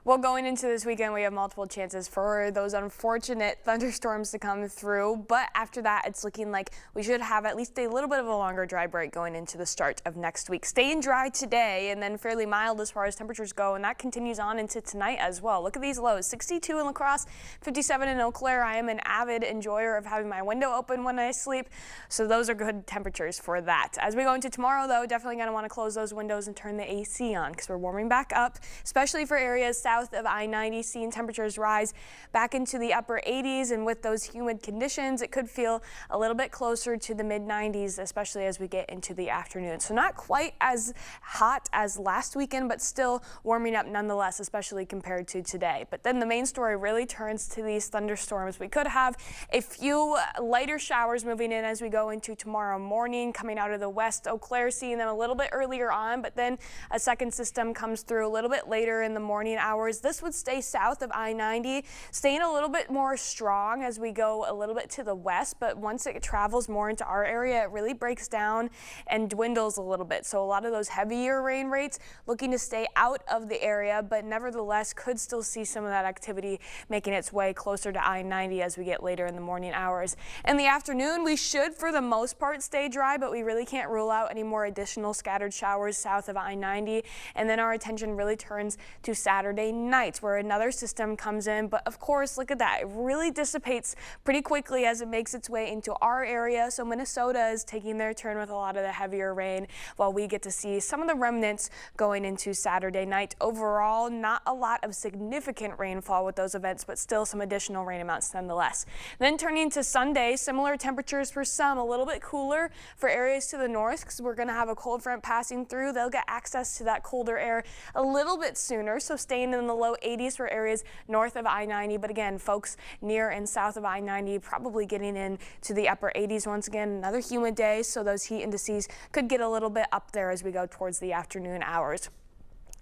Well, going into this weekend, we have multiple chances for those unfortunate thunderstorms to come through. But after that, it's looking like we should have at least a little bit of a longer dry break going into the start of next week. Staying dry today and then fairly mild as far as temperatures go. And that continues on into tonight as well. Look at these lows: 62 in La Crosse, 57 in Eau Claire. I am an avid enjoyer of having my window open when I sleep. So those are good temperatures for that. As we go into tomorrow, though, definitely going to want to close those windows and turn the AC on because we're warming back up, especially for areas south of I-90, seeing temperatures rise back into the upper 80s, and with those humid conditions, it could feel a little bit closer to the mid-90s, especially as we get into the afternoon. So not quite as hot as last weekend, but still warming up nonetheless, especially compared to today. But then the main story really turns to these thunderstorms. We could have a few lighter showers moving in as we go into tomorrow morning, coming out of the west. Eau Claire seeing them a little bit earlier on, but then a second system comes through a little bit later in the morning hours. This would stay south of I-90, staying a little bit more strong as we go a little bit to the west, but once it travels more into our area, it really breaks down and dwindles a little bit. So a lot of those heavier rain rates looking to stay out of the area, but nevertheless could still see some of that activity making its way closer to I-90 as we get later in the morning hours. In the afternoon, we should for the most part stay dry, but we really can't rule out any more additional scattered showers south of I-90. And then our attention really turns to Saturday nights, where another system comes in. But of course, look at that. It really dissipates pretty quickly as it makes its way into our area. So Minnesota is taking their turn with a lot of the heavier rain, while we get to see some of the remnants going into Saturday night. Overall, not a lot of significant rainfall with those events, but still some additional rain amounts nonetheless. Then turning to Sunday, similar temperatures for some, a little bit cooler for areas to the north because we're going to have a cold front passing through. They'll get access to that colder air a little bit sooner, so staying in the low 80s for areas north of I-90. But again, folks near and south of I-90 probably getting into the upper 80s once again. Another humid day, so those heat indices could get a little bit up there as we go towards the afternoon hours.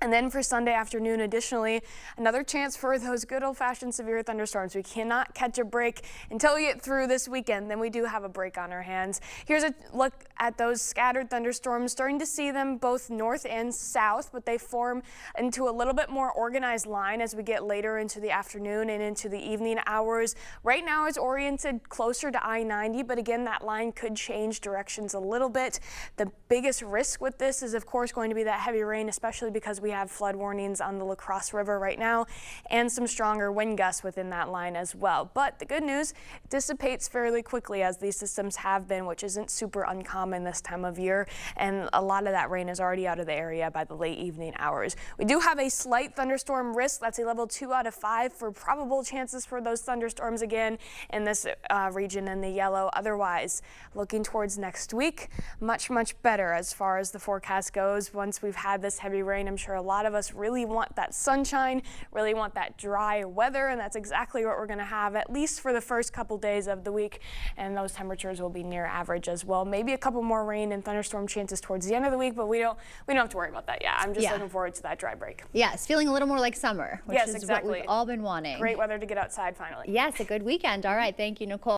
And then for Sunday afternoon, additionally, another chance for those good old-fashioned severe thunderstorms. We cannot catch a break until we get through this weekend. Then we do have a break on our hands. Here's a look at those scattered thunderstorms. Starting to see them both north and south, but they form into a little bit more organized line as we get later into the afternoon and into the evening hours. Right now it's oriented closer to I-90, but again, that line could change directions a little bit. The biggest risk with this is, of course, going to be that heavy rain, especially because we have flood warnings on the La Crosse River right now and some stronger wind gusts within that line as well. But the good news, it dissipates fairly quickly as these systems have been, which isn't super uncommon this time of year. And a lot of that rain is already out of the area by the late evening hours. We do have a slight thunderstorm risk. That's a level 2 out of 5 for probable chances for those thunderstorms again in this region in the yellow. Otherwise, looking towards next week, much better as far as the forecast goes. Once we've had this heavy rain, I'm sure a lot of us really want that sunshine, really want that dry weather, and that's exactly what we're going to have at least for the first couple days of the week. And those temperatures will be near average as well. Maybe a couple more rain and thunderstorm chances towards the end of the week, but we don't have to worry about that yet. I'm just looking forward to that dry break. Yes, feeling a little more like summer, which is exactly what we've all been wanting. Great weather to get outside finally. Yes, a good weekend. All right, thank you, Nicole.